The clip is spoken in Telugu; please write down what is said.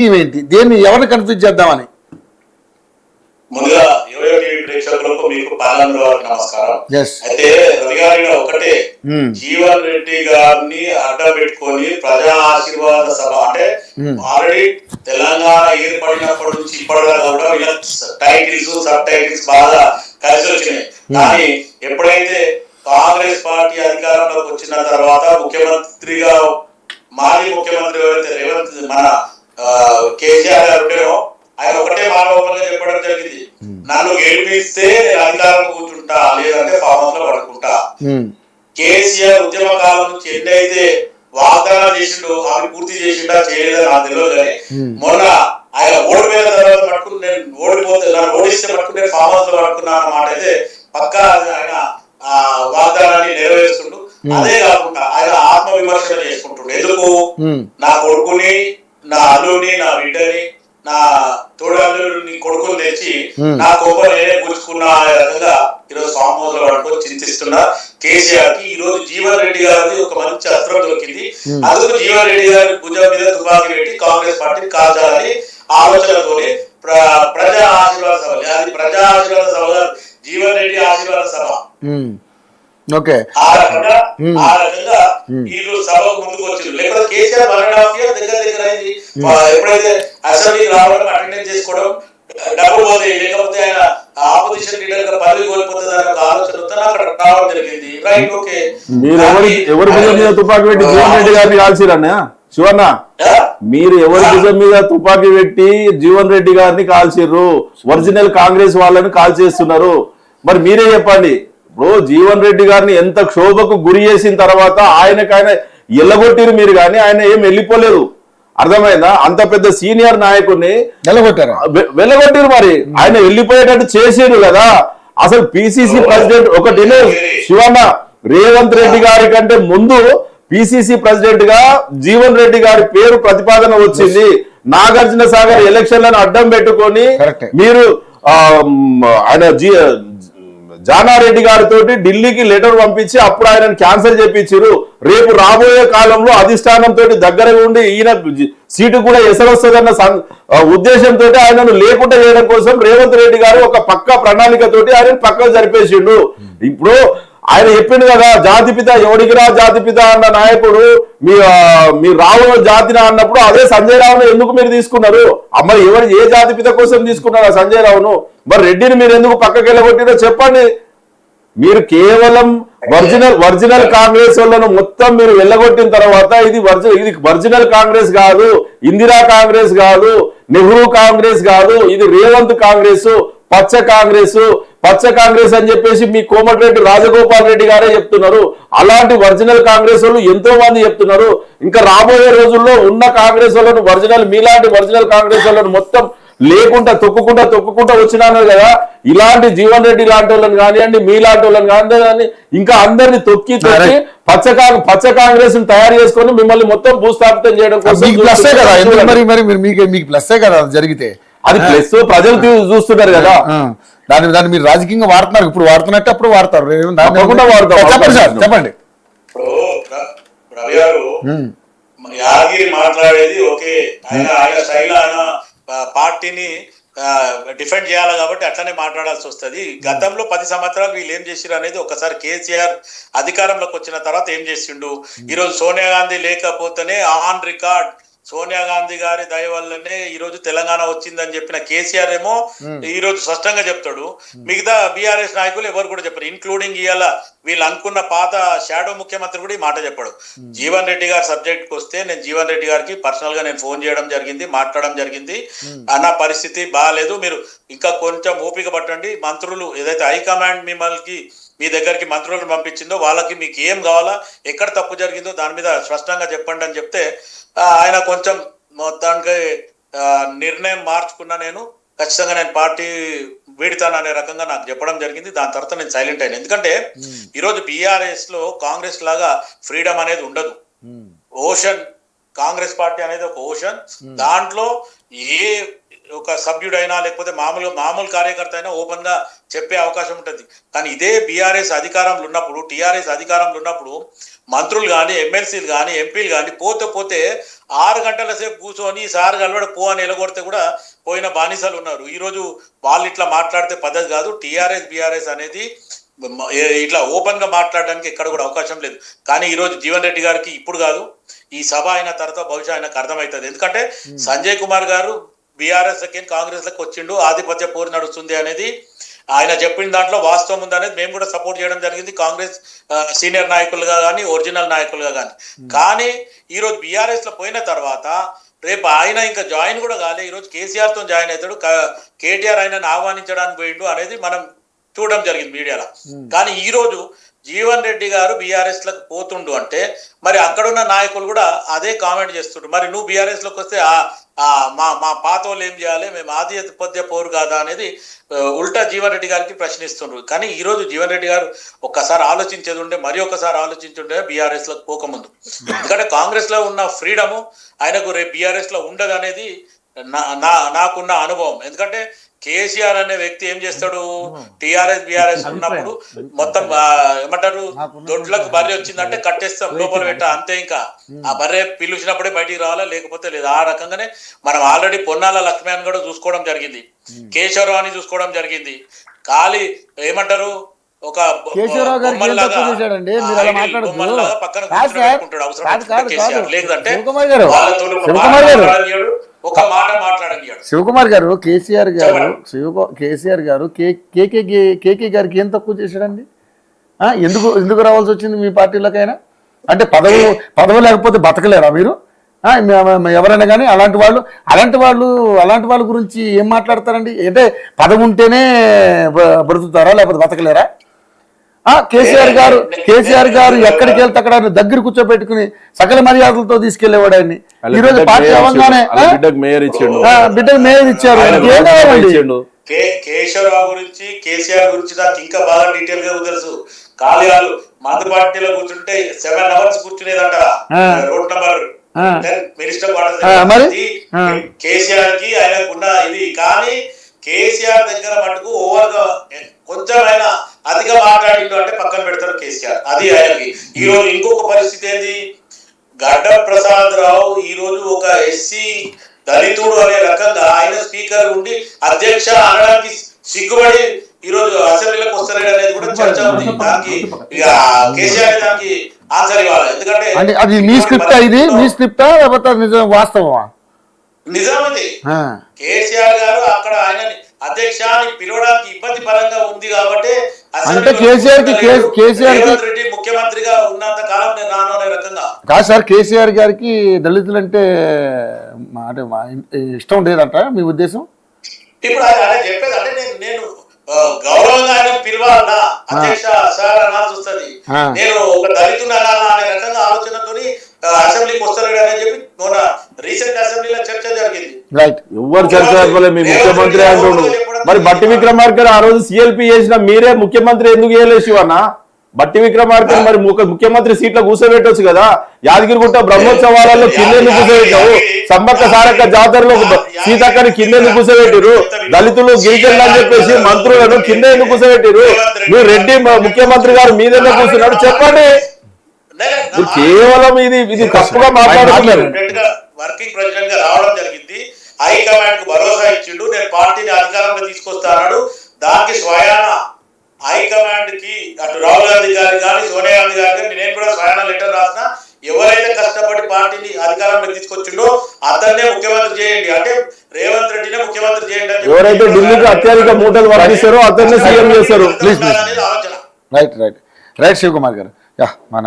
ఏంటి, దేన్ని ఎవరిని కన్ఫ్యూజ్ చేద్దామని? ముందుగా 21 టీవీ ప్రేక్షకులకు మీకు పాలనలో నమస్కారం. అయితే రవి గారి ఒకటే, జీవన్ రెడ్డి గారిని అడ్డం పెట్టుకొని ప్రజా ఆశీర్వాద సభ అంటే ఆల్రెడీ తెలంగాణ ఏర్పడినప్పటి నుంచి ఇప్పటిదాకా కూడా వీళ్ళ టైటిల్స్ సబ్ టైటిల్స్ బాగా కలిసి వచ్చినాయి. కానీ ఎప్పుడైతే కాంగ్రెస్ పార్టీ అధికారంలోకి వచ్చిన తర్వాత ముఖ్యమంత్రిగా మాజీ ముఖ్యమంత్రి ఎవరైతే రేవంత్ మన కేసీఆర్ గారు ఉండేవో ఆయన ఒకటే మానవపంగా చెప్పడం జరిగింది, నన్ను గెలిపిస్తే నేను అధికారం కూర్చుంటా, లేదంటే ఫామ్ హౌస్ లో పడుకుంటా. కేసీఆర్ ఉద్యమ కాలం నుంచి ఎన్నైతే వాగ్దానాలు చేసిండో అవి పూర్తి చేసిండా చేయలేదని నాకు తెలియదు. కానీ మొన్న ఆయన ఓడిపోయిన తర్వాత పట్టుకుని నేను ఓడిపోతే నన్ను ఓడిస్తే పట్టుకుని నేను ఫామ్ హౌస్ లో పట్టుకున్నా అన్నమాట అయితే పక్కా ఆయన వాగ్దానాన్ని నెరవేరుస్తుండు. అదే కాకుండా ఆయన ఆత్మ విమర్శన చేసుకుంటుండు. ఎందుకు నా కొడుకుని, నా అల్లుని, నా బిడ్డని, నా తోడల్లుని కొడుకుని తెచ్చి నా కోపం నేనే పూచుకున్న రకంగా ఈరోజు ఫామ్ హౌస్ లో పట్టుకొని చింతిస్తున్నా కేసీఆర్ కి. ఈ రోజు జీవన్ రెడ్డి గారి ఒక మంచి అస్త్రం దొరికింది. అందుకు జీవన్ రెడ్డి గారి భుజం మీద తుపాకీ పెట్టి కాంగ్రెస్ పార్టీని కాల్చాలని ఆలోచనతో ప్రజా ఆశీర్వాద సభ, అది ప్రజా ఆశీర్వాద సభ, జీవన్ రెడ్డి ఆశీర్వాద సభ, ఆ రకంగా వీళ్ళు సభకు ముందుకు వచ్చింది. లేకపోతే కేసీఆర్ 1.5 years దగ్గర అయింది. ఎప్పుడైతే అసెంబ్లీకి రావడం, అటెండెన్స్ చేసుకోవడం, డబ్బులు పోతాయి, లేకపోతే ఆయన ఆపోజిషన్ లీడర్ గా పదవి కోల్పోతుంది అనే ఒక ఆలోచనతో అక్కడ రావడం జరిగింది. Right, okay. ఎవరి భుజం మీద తుపాకీ పెట్టి జీవన్ రెడ్డి గారిని కాల్చిరన్నా శివన్న? మీరు ఎవరి భుజం మీద తుపాకీ పెట్టి జీవన్ రెడ్డి గారిని కాల్చిర్రు? ఒరిజినల్ కాంగ్రెస్ వాళ్ళని కాల్చేస్తున్నారు. మరి మీరే చెప్పండి. ఇప్పుడు జీవన్ రెడ్డి గారిని ఎంత క్షోభకు గురి చేసిన తర్వాత ఆయనకైనా ఎల్లగొట్టిరు మీరు, కానీ ఆయన ఏం వెళ్ళిపోలేదు. అర్థమైందా? అంత పెద్ద సీనియర్ నాయకుడిని వెళ్ళగొట్టిరు. మరి ఆయన వెళ్ళిపోయేటట్టు చేసేడు కదా. అసలు పిసిసి ప్రెసిడెంట్ ఒకటి శివన్న, రేవంత్ రెడ్డి గారి కంటే ముందు పిసిసి ప్రెసిడెంట్ గా జీవన్ రెడ్డి గారి పేరు ప్రతిపాదన వచ్చింది. నాగార్జున సాగర్ ఎలక్షన్లను అడ్డం పెట్టుకొని మీరు ఆయన జానారెడ్డి గారితో ఢిల్లీకి లెటర్ పంపించి అప్పుడు ఆయనను క్యాన్సిల్ చేయించారు. రేపు రాబోయే కాలంలో అధిష్టానంతో దగ్గరగా ఉండి ఈయన సీటు కూడా ఎసరొస్తుందన్న ఉద్దేశంతో ఆయనను లేకుండా చేయడం కోసం రేవంత్ రెడ్డి గారు ఒక పక్క ప్రణాళికతోటి ఆయన పక్కకు జరిపేసిండు. ఇప్పుడు ఆయన చెప్పిండు కదా, జాతిపిత ఎవడికిరా జాతిపిత అన్న నాయకుడు మీ రావుల జాతినా అన్నప్పుడు అదే సంజయ్ రావును ఎందుకు మీరు తీసుకున్నారు? మరి ఎవరు ఏ జాతిపిత కోసం తీసుకున్నారు సంజయ్ రావును? మరి రెడ్డిని మీరు ఎందుకు పక్కకి వెళ్ళగొట్టిరో చెప్పండి. మీరు కేవలం ఒరిజినల్ కాంగ్రెస్ వాళ్ళను మొత్తం మీరు వెళ్ళగొట్టిన తర్వాత ఇది ఒరిజినల్ కాంగ్రెస్ కాదు, ఇందిరా కాంగ్రెస్ కాదు, నెహ్రూ కాంగ్రెస్ కాదు, ఇది రేవంత్ కాంగ్రెస్, పచ్చ కాంగ్రెస్ అని చెప్పేసి మీ కోమటిరెడ్డి రాజగోపాల్ రెడ్డి గారే చెప్తున్నారు. అలాంటి ఒరిజినల్ కాంగ్రెస్ వాళ్ళు ఎంతో మంది చెప్తున్నారు. ఇంకా రాబోయే రోజుల్లో ఉన్న కాంగ్రెస్ వాళ్ళను మీలాంటి ఒరిజినల్ కాంగ్రెస్ వాళ్ళను మొత్తం లేకుండా తొక్కుకుంటా వచ్చినాను కదా. ఇలాంటి జీవన్ రెడ్డి లాంటి వాళ్ళని కానివ్వండి, మీలాంటి వాళ్ళని కానివ్వండి, ఇంకా అందరినీ తొక్కి పచ్చ కాంగ్రెస్ తయారు చేసుకొని మిమ్మల్ని మొత్తం భూస్థాపితం చేయడం కోసం మీకు ప్లస్సే కదా జరిగితే. అది ప్లస్ ప్రజలు చూస్తున్నారు కదా. దాన్ని మీరు రాజకీయంగా వాడుతున్నారు. ఇప్పుడు వాడుతున్నట్టు అప్పుడు వాడతారు. చెప్పండి. రవి గారు యాదగిరి మాట్లాడేది ఓకే, ఆయన స్టైల్ ఆయన పార్టీని డిఫెండ్ చేయాలి కాబట్టి అట్లనే మాట్లాడాల్సి వస్తుంది. గతంలో 10 సంవత్సరాలు వీళ్ళు ఏం చేసిరు అనేది ఒకసారి కేసీఆర్ అధికారంలోకి వచ్చిన తర్వాత ఏం చేసిండు. ఈరోజు సోనియా గాంధీ లేకపోతేనే ఆన్ రికార్డ్ సోనియా గాంధీ గారి దయ వల్లనే ఈ రోజు తెలంగాణ వచ్చిందని చెప్పిన కేసీఆర్ ఏమో ఈ రోజు స్పష్టంగా చెప్తాడు. మిగతా బీఆర్ఎస్ నాయకులు ఎవరు కూడా చెప్పారు, ఇన్క్లూడింగ్ ఇవాళ వీళ్ళు అనుకున్న పాత షాడో ముఖ్యమంత్రి కూడా ఈ మాట చెప్పాడు. జీవన్ రెడ్డి గారి సబ్జెక్ట్కి వస్తే నేను జీవన్ రెడ్డి గారికి పర్సనల్ గా నేను ఫోన్ చేయడం జరిగింది, మాట్లాడడం జరిగింది. అన్న పరిస్థితి బాగాలేదు, మీరు ఇంకా కొంచెం ఓపిక పట్టండి. మంత్రులు ఏదైతే హైకమాండ్ మిమ్మల్ని మీ దగ్గరికి మంత్రులను పంపించిందో వాళ్ళకి మీకు ఏం కావాలా, ఎక్కడ తప్పు జరిగిందో దాని మీద స్పష్టంగా చెప్పండి అని చెప్తే ఆయన కొంచెం మొత్తానికి నిర్ణయం మార్చుకున్నా, నేను ఖచ్చితంగా నేను పార్టీ వీడతాననే రకంగా నాకు చెప్పడం జరిగింది. దాని తర్వాత నేను సైలెంట్ అయినా. ఎందుకంటే ఈరోజు బీఆర్ఎస్ లో కాంగ్రెస్ లాగా ఫ్రీడమ్ అనేది ఉండదు. ఓషన్ కాంగ్రెస్ పార్టీ అనేది ఒక ఓషన్. దాంట్లో ఏ ఒక సభ్యుడైనా లేకపోతే మామూలు కార్యకర్త అయినా ఓపెన్ గా చెప్పే అవకాశం ఉంటుంది. కానీ ఇదే బీఆర్ఎస్ అధికారంలో ఉన్నప్పుడు, టీఆర్ఎస్ అధికారంలో ఉన్నప్పుడు మంత్రులు కానీ, ఎమ్మెల్సీలు కానీ, ఎంపీలు కానీ పోతే 6 గంటల సేపు కూర్చొని సార్ కలవడ పో అని ఎలగొడితే కూడా పోయిన బానిసలు ఉన్నారు. ఈరోజు వాళ్ళు ఇట్లా మాట్లాడితే పద్ధతి కాదు. టీఆర్ఎస్ బీఆర్ఎస్ అనేది ఇట్లా ఓపెన్ గా మాట్లాడడానికి ఎక్కడ కూడా అవకాశం లేదు. కానీ ఈరోజు జీవన్ రెడ్డి గారికి ఇప్పుడు కాదు, ఈ సభ అయిన తర్వాత బహుశా ఆయనకు అర్థమవుతుంది. ఎందుకంటే సంజయ్ కుమార్ గారు బీఆర్ఎస్ లకి కాంగ్రెస్ లకు వచ్చిండు, ఆధిపత్య పోరు నడుస్తుంది అనేది ఆయన చెప్పిన దాంట్లో వాస్తవం ఉంది అనేది మేము కూడా సపోర్ట్ చేయడం జరిగింది, కాంగ్రెస్ సీనియర్ నాయకులుగా కానీ, ఒరిజినల్ నాయకులుగా కానీ. కానీ ఈరోజు బీఆర్ఎస్ లో పోయిన తర్వాత రేపు ఆయన ఇంకా జాయిన్ కూడా కాలే, ఈరోజు కేసీఆర్ తో జాయిన్ అవుతాడు, కేటీఆర్ ఆయనను ఆహ్వానించడానికి పోయిండు అనేది మనం చూడడం జరిగింది మీడియాలో. కానీ ఈ రోజు జీవన్ రెడ్డి గారు బీఆర్ఎస్ లకు పోతుండు అంటే మరి అక్కడున్న నాయకులు కూడా అదే కామెంట్ చేస్తుండ్రు. మరి నువ్వు బీఆర్ఎస్ లోకి వస్తే మా పాత వాళ్ళు ఏం చేయాలి, మేము ఆధిపత్య పోరు కాదా అనేది ఉల్టా జీవన్ రెడ్డి గారికి ప్రశ్నిస్తుండ్రు. కానీ ఈ రోజు జీవన్ రెడ్డి గారు ఒక్కసారి ఆలోచించేది ఉండే, మరి ఒకసారి ఆలోచించుండే బీఆర్ఎస్ లకు పోకముందు. ఎందుకంటే కాంగ్రెస్ లో ఉన్న ఫ్రీడము ఆయనకు రేపు బీఆర్ఎస్ లో ఉండదు అనేది నాకున్న అనుభవం. ఎందుకంటే కేసీఆర్ అనే వ్యక్తి ఏం చేస్తాడు, టీఆర్ఎస్ బీఆర్ఎస్ ఉన్నప్పుడు మొత్తం ఏమంటారు, దొడ్లకు బర్రె వచ్చిందంటే కట్టేస్తాం, లోపల పెట్ట అంతే. ఇంకా ఆ బర్రె పిలిచినప్పుడే బయటికి రావాలా, లేకపోతే లేదు. ఆ రకంగానే మనం ఆల్రెడీ పొన్నాల లక్ష్మణ్ కూడా చూసుకోవడం జరిగింది, కేశవరావుని చూసుకోవడం జరిగింది. ఖాళీ ఏమంటారు ఒక బొమ్మల్లాగా పక్కన కూర్చుంటాడు అవసరం కేసీఆర్, లేదంటే ఒక మాట మాట్లాడనియాడు. శివకుమార్ గారు కేసీఆర్ గారు కేకే గారికి ఏం తక్కువ చేశాడండి? ఎందుకు రావాల్సి వచ్చింది మీ పార్టీలకైనా? అంటే పదవి లేకపోతే బతకలేరా మీరు? ఎవరైనా కానీ అలాంటి వాళ్ళ గురించి ఏం మాట్లాడతారండి? అంటే పదవి ఉంటేనే బ్రతుకుతారా, లేకపోతే బతకలేరా? కేసీఆర్ గారు ఎక్కడికి వెళ్తే అక్కడ దగ్గర కూర్చోబెట్టుకుని సకల మర్యాదలతో తీసుకెళ్లేవాడు ఆయన్ని. ఈ రోజు పార్టీ అవ్వగానే బిడ్డకు మేయర్ ఇచ్చారు. కేశవరావు గురించి, కేసీఆర్ గురించి నాకు ఇంకా బాగా డీటెయిల్ గా తెలుసు. కాళీయాలు మందు పార్టీలో కూర్చుంటే 7 hours కూర్చునేదంట రోడ్ నెంబర్ మినిస్టర్ కేసీఆర్ కి ఆయనకున్న ఇది. కానీ కేసీఆర్ దగ్గర మటుకు ఓవర్ గా కొంచెమైనా అధిక మాట్లాడిండు అంటే పక్కన పెడతారు కేసీఆర్. అది ఆయనకి. ఈ రోజు ఇంకొక పరిస్థితి ఏంది, గడ్డ ప్రసాద్ రావు ఈ రోజు ఒక ఎస్సీ దళితుడు అనే రకంగా ఆయన స్పీకర్ ఉండి అధ్యక్ష అనడానికి సిగ్గుపడి ఈ రోజు అసెంబ్లీలోకి వస్తారని అనేది కూడా చర్చ ఉంది. దానికి ఇక కేసీఆర్ దానికి ఆన్సర్ ఇవ్వాలి. ఎందుకంటే అది మీ స్క్రిప్టా, ఇది మీ స్క్రిప్టా లేకపోతే నిజం వాస్తవమా? నిజామది. కేసీఆర్ గారు అక్కడ ఆయనని అధ్యక్షాన్ని పిలవడానికి ఇబ్బంది పరంగా ఉంది కాబట్టి అంటే కేసీఆర్ రెడ్డి ముఖ్యమంత్రిగా ఉన్నంత కాలం నేను రాను అనే రకంగా కాదు సార్. కేసీఆర్ గారికి దళితులంటే ఇష్టం ఉండేదంట మీ ఉద్దేశం? ఇప్పుడు ఆయన చెప్పేది అంటే నేను గౌరవంగా ఆయన పిలవాలన్నా అధ్యక్ష సార్ అనాల్సి వస్తుంది, నేను ఒక దళితుడు అనాలా అనే రకంగా ఆలోచనతోని అసెంబ్లీకి వస్తాడు అని చెప్పి మొన్న రీసెంట్ అసెంబ్లీలో చర్చ జరిగింది. ఎవరు చర్చ మీ ముఖ్యమంత్రి అంటుండు. మరి బట్టి విక్రమార్క ఆ రోజు సిఎల్పి చేసిన మీరే ముఖ్యమంత్రి ఎందుకు చేయలేదు శివన్న? బట్టి విక్రమార్క మరి ముఖ్యమంత్రి సీట్లో కూర్చోబెట్టొచ్చు కదా. యాదగిరిగుట్ట బ్రహ్మోత్సవాలలో కిందెందుకు కూర్చోబెట్టావు? సమ్మక్క సారక్క జాతరలో సీతక్కని కిందెందుకు కూర్చోబెట్టిరు? దళితులు గిరిజనులు అని చెప్పేసి మంత్రులను కింద ఎందుకు కూర్చోబెట్టిరు? మీరు రెడ్డి ముఖ్యమంత్రి గారు మీదనే కూర్చున్నాడు, చెప్పండి. కేవలం ఇది తప్పుగా మాట్లాడుతున్నారు. వర్కింగ్ ప్రెసిడెంట్ గా రావడం జరిగింది, హైకమాండ్ కు భరోసా ఇచ్చిండు, నేను పార్టీని అధికారంలో తీసుకొస్తాడు. దానికి స్వయాన హైకమాండ్ కి అటు రాహుల్ గాంధీ గారి కానీ, సోనియా గాంధీ గారి కానీ నేను కూడా స్వయాన లెటర్ రాసిన, ఎవరైతే కష్టపడి పార్టీని అధికారంలో తీసుకొచ్చిండో అతన్నే ముఖ్యమంత్రి చేయండి, అంటే రేవంత్ రెడ్డినే ముఖ్యమంత్రి చేయండి అని ఎవరైతే ఢిల్లీకి అత్యధిక మూటలు వర్తిస్తారో అతన్నే సీఎం చేస్తారు. రైట్ శివకుమార్ గారు మన